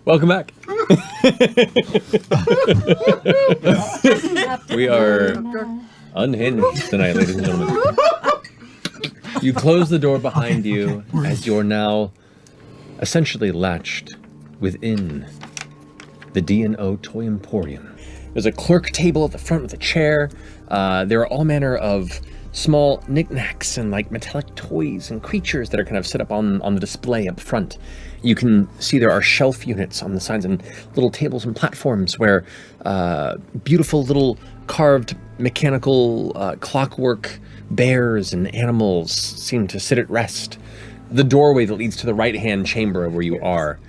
Welcome back. We are unhinged tonight, ladies and gentlemen. You close the door behind you as you're now essentially latched within the D&O Toy Emporium. There's a clerk table at the front with a chair. There are all manner of small knickknacks and like metallic toys and creatures that are kind of set up on the display up front. You can see there are shelf units on the sides and little tables and platforms where beautiful little carved mechanical clockwork bears and animals seem to sit at rest. The doorway that leads to the right-hand chamber of where you are,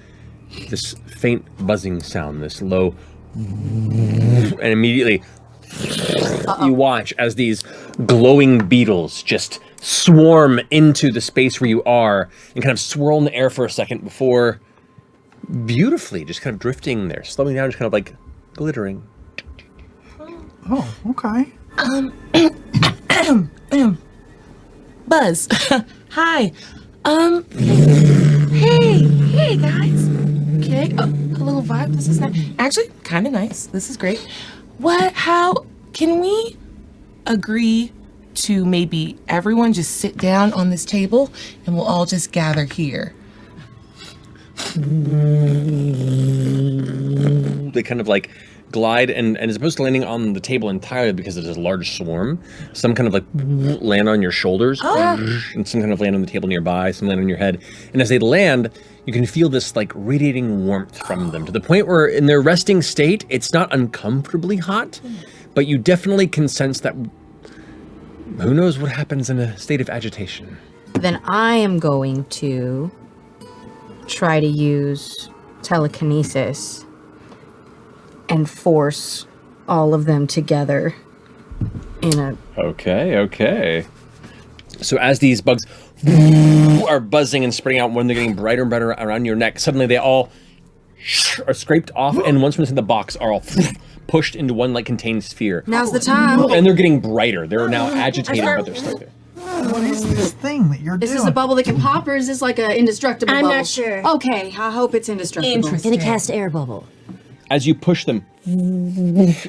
this faint buzzing sound, this low, and immediately you watch as these glowing beetles just swarm into the space where you are and kind of swirl in the air for a second before beautifully just kind of drifting there, slowing down, just kind of like glittering. Oh, okay. Buzz. Hi. Hey guys. Okay, a little vibe. This is nice. Actually, kind of nice. This is great. How can we agree to maybe everyone just sit down on this table and we'll all just gather here? They kind of like glide and as opposed to landing on the table entirely because there's a large swarm, some kind of like land on your shoulders and some kind of land on the table nearby, some land on your head. And as they land, you can feel this like radiating warmth from them to the point where in their resting state, it's not uncomfortably hot, but you definitely can sense that who knows what happens in a state of agitation. Then I am going to try to use telekinesis and force all of them together in a... Okay. So as these bugs are buzzing and spreading out, when they're getting brighter and brighter around your neck, suddenly they all are scraped off, and once within the box are all pushed into one like contained sphere. Now's the time. And they're getting brighter. They're now agitated, but they're stuck there. What is this thing that you're doing? Is this a bubble that can pop, or is this like an indestructible bubble? I'm not sure. Okay, I hope it's indestructible. Gonna cast air bubble. As you push them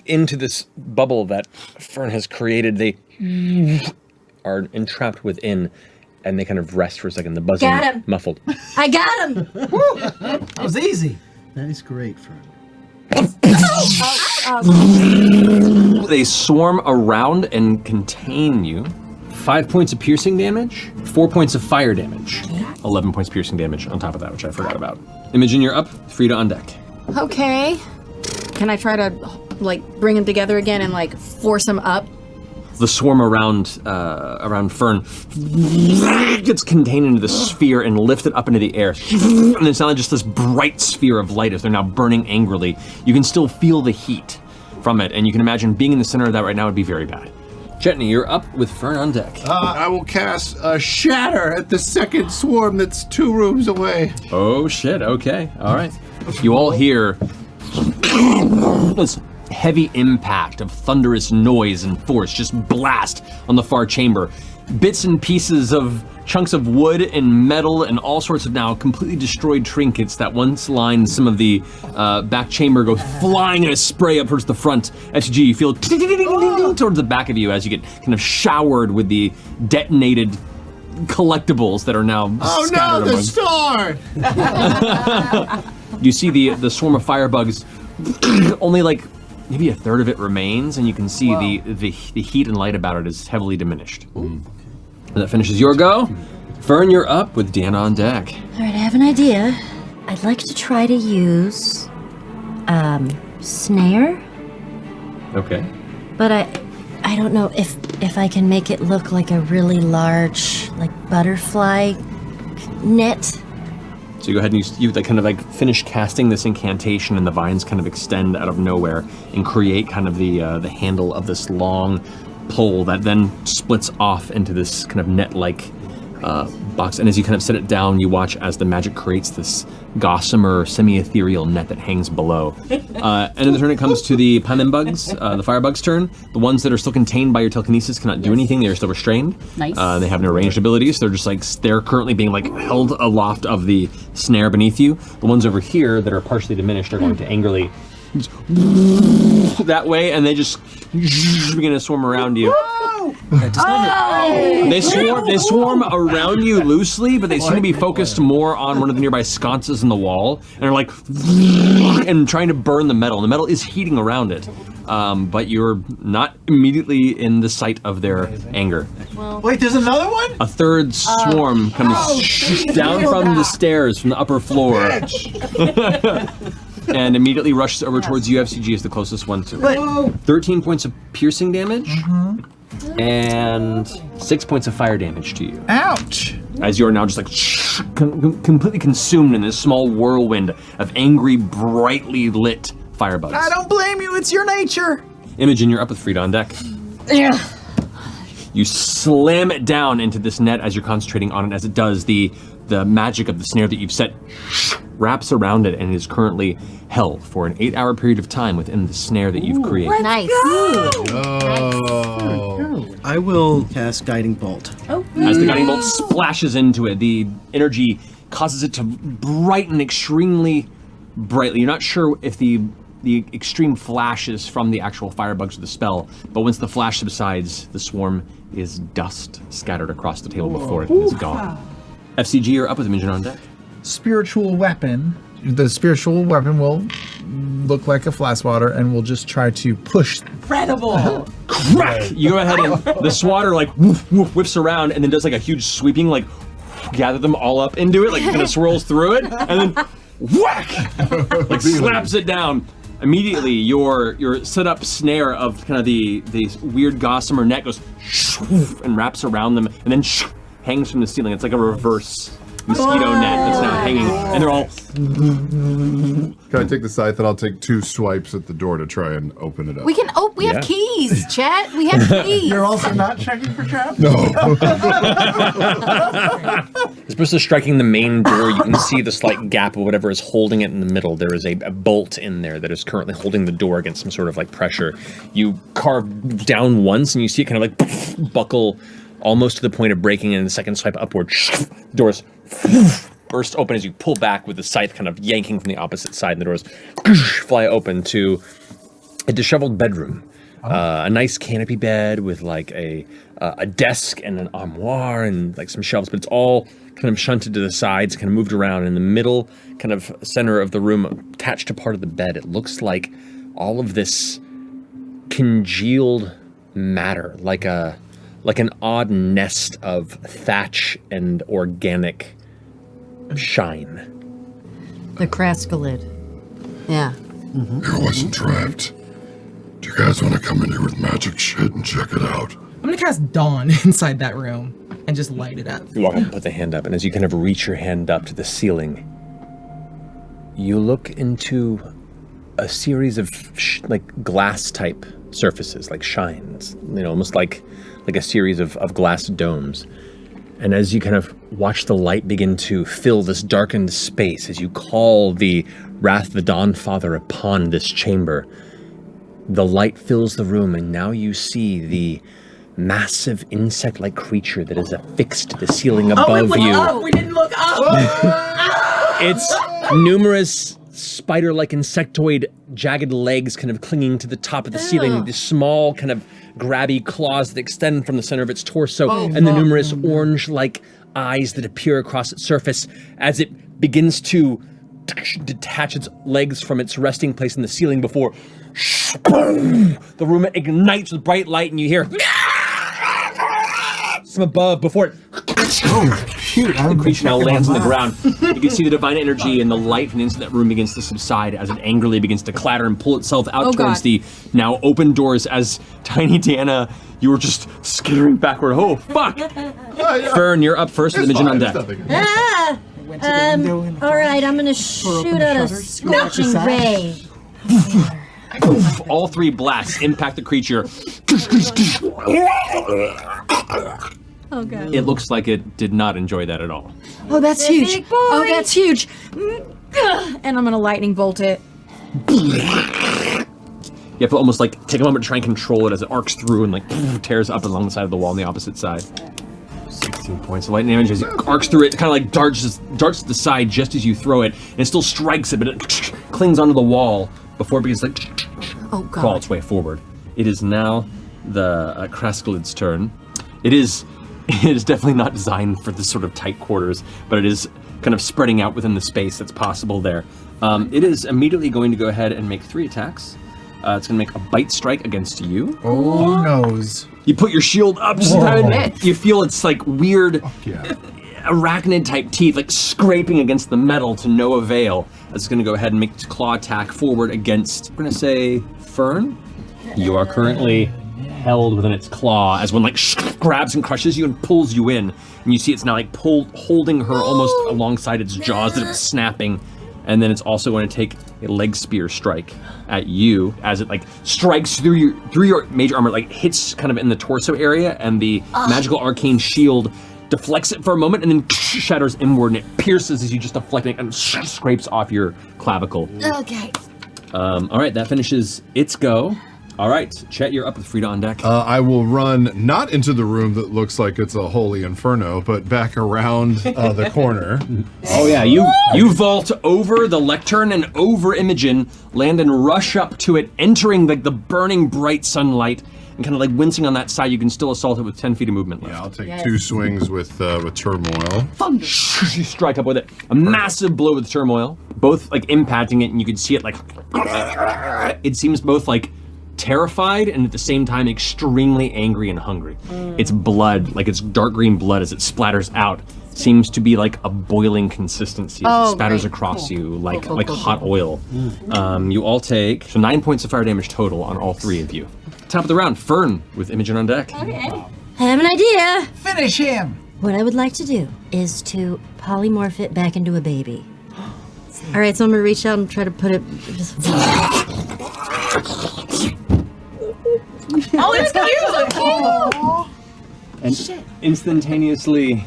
into this bubble that Fern has created, they are entrapped within, and they kind of rest for a second. The buzzing Got him. muffled. I got him! That was easy. That is great, Fern. They swarm around and contain you. 5 points of piercing damage, 4 points of fire damage, 11 points of piercing damage on top of that, which I forgot about. Imogen, you're up. Frida on deck. Okay. Can I try to, like, bring them together again and, like, force them up? The swarm around Fern gets contained into the sphere and lifted up into the air. And it's not just this bright sphere of light as they're now burning angrily. You can still feel the heat from it, and you can imagine being in the center of that right now would be very bad. Jetney, you're up with Fern on deck. I will cast a shatter at the second swarm that's 2 rooms away. Oh shit, okay, all right. You all hear this heavy impact of thunderous noise and force just blast on the far chamber. Bits and pieces of chunks of wood and metal and all sorts of now completely destroyed trinkets that once lined some of the back chamber go flying in a spray up towards the front. SG, you feel towards the back of you as you get kind of showered with the detonated collectibles that are now scattered Oh no, the star! You see the swarm of firebugs, only like maybe a third of it remains, and you can see the heat and light about it is heavily diminished. And that finishes your go. Fern, you're up with Deanna on deck. All right, I have an idea. I'd like to try to use snare, Okay. but I don't know if I can make it look like a really large, like, butterfly net. So you go ahead and you like kind of like finish casting this incantation, and the vines kind of extend out of nowhere and create kind of the handle of this long pole that then splits off into this kind of net-like box. And as you kind of set it down, you watch as the magic creates this gossamer, semi-ethereal net that hangs below. And in the turn, it comes to the pine bugs, the firebug's turn. The ones that are still contained by your telekinesis cannot do anything. They are still restrained. Nice. They have no ranged abilities. They're just like, they're currently being like held aloft of the snare beneath you. The ones over here that are partially diminished are going to angrily that way, and they just begin to swarm around you. They swarm around you loosely, but they seem to be focused more on one of the nearby sconces in the wall, and are like, and trying to burn the metal. The metal is heating around it, but you're not immediately in the sight of their anger. Wait, there's another one? A third swarm comes down from the stairs from the upper floor. And immediately rushes over towards you. FCG is the closest one to it. 13 points of piercing damage and 6 points of fire damage to you. Ouch! As you're now just like completely consumed in this small whirlwind of angry, brightly lit firebugs. I don't blame you, it's your nature! Imogen, you're up with Frida on deck. Yeah. You slam it down into this net as you're concentrating on it. As it does, the magic of the snare that you've set wraps around it and is currently held for an 8-hour period of time within the snare that you've created. Nice. I will cast Guiding Bolt. As the guiding bolt splashes into it, the energy causes it to brighten extremely brightly. You're not sure if the extreme flashes from the actual firebugs of the spell, but once the flash subsides, the swarm is dust scattered across the table before it and is gone. FCG, you're up with Imogen on deck. Spiritual weapon. The spiritual weapon will look like a flash water and will just try to push. Incredible. Crack! You go ahead and the swatter like woof, woof, whips around and then does like a huge sweeping, like gather them all up into it, like kind of swirls through it, and then whack! Like slaps it down. Immediately, your set up snare of kind of the weird gossamer net goes and wraps around them, and then hangs from the ceiling. It's like a reverse mosquito net that's now hanging, and they're all. Can I take the scythe and I'll take 2 swipes at the door to try and open it up? We can open. We have keys, chat. We have keys. You're also not checking for traps? No. As opposed to striking the main door, you can see the slight gap of whatever is holding it in the middle. There is a bolt in there that is currently holding the door against some sort of like pressure. You carve down once and you see it kind of like buckle almost to the point of breaking, and the second swipe upward, doors burst open as you pull back with the scythe kind of yanking from the opposite side, and the doors fly open to a disheveled bedroom. A nice canopy bed with like a desk and an armoire and like some shelves, but it's all kind of shunted to the sides, kind of moved around. In the middle, kind of center of the room, attached to part of the bed, it looks like all of this congealed matter, like an odd nest of thatch and organic shine. The Craskkalid. Yeah. I wasn't trapped. Do you guys want to come in here with magic shit and check it out? I'm gonna cast Dawn inside that room and just light it up. You walk up and put the hand up, and as you kind of reach your hand up to the ceiling, you look into a series of like glass-type surfaces, like shines, almost like a series of glass domes. And as you kind of watch the light begin to fill this darkened space, as you call the Wrath of the Dawnfather upon this chamber, the light fills the room, and now you see the massive insect-like creature that is affixed to the ceiling above you. Up. We didn't look up. It's numerous spider-like insectoid jagged legs kind of clinging to the top of the ceiling, these small kind of grabby claws that extend from the center of its torso, and the numerous orange-like eyes that appear across its surface as it begins to detach its legs from its resting place in the ceiling before the room ignites with bright light, and you hear from above before it the creature now lands on the ground. You can see the divine energy and the light from inside that room begins to subside as it angrily begins to clatter and pull itself out towards the now open doors as Tiny Deanna, you were just skittering backward. Oh, fuck! Fern, you're up first with the Imogen on deck. All right, I'm gonna shoot out a scorching ray. All 3 blasts impact the creature. Oh god. It looks like it did not enjoy that at all. Oh, that's huge. Oh, that's huge. And I'm gonna lightning bolt it. You have to almost like take a moment to try and control it as it arcs through and like tears up along the side of the wall on the opposite side. 16 points of lightning damage as it arcs through it, kind of like darts to the side just as you throw it, and it still strikes it, but it clings onto the wall before it begins to like crawl its way forward. It is now the Craskkalid's turn. It is definitely not designed for this sort of tight quarters, but it is kind of spreading out within the space that's possible there. It is immediately going to go ahead and make 3 attacks. It's going to make a bite strike against you. Oh, noes. You put your shield up just in time, and you feel it's like weird arachnid type teeth like scraping against the metal to no avail. It's going to go ahead and make its claw attack forward against, I'm going to say, Fern. You are currently held within its claw as one like grabs and crushes you and pulls you in. And you see it's now like holding her almost alongside its jaws that it's snapping. And then it's also going to take a leg spear strike at you as it like strikes through your major armor, like hits kind of in the torso area, and the magical arcane shield deflects it for a moment and then shatters inward, and it pierces as you just deflect it and scrapes off your clavicle. Okay. All right, that finishes its go. All right, Chet, you're up with Frida on deck. I will run not into the room that looks like it's a holy inferno, but back around the corner. Oh yeah, you vault over the lectern and over Imogen, land and rush up to it, entering like the burning bright sunlight, and kind of like wincing on that side. You can still assault it with 10 feet of movement left. Yeah, I'll take 2 swings with turmoil. You strike up with it. A massive blow with turmoil, both like impacting it, and you can see it like. It seems both like terrified and at the same time extremely angry and hungry. Its blood, like its dark green blood as it splatters out, seems to be like a boiling consistency as it spatters across you like hot oil. You all take 9 points of fire damage total on all 3 of you. Top of the round, Fern with Imogen on deck. I have an idea. Finish him. What I would like to do is to polymorph it back into a baby. All right, so I'm gonna reach out and try to put it. Oh, it's cute! And instantaneously,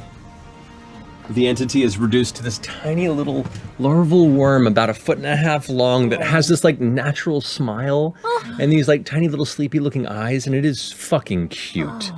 the entity is reduced to this tiny little larval worm about 1.5 feet long that has this like natural smile and these like tiny little sleepy looking eyes, and it is fucking cute.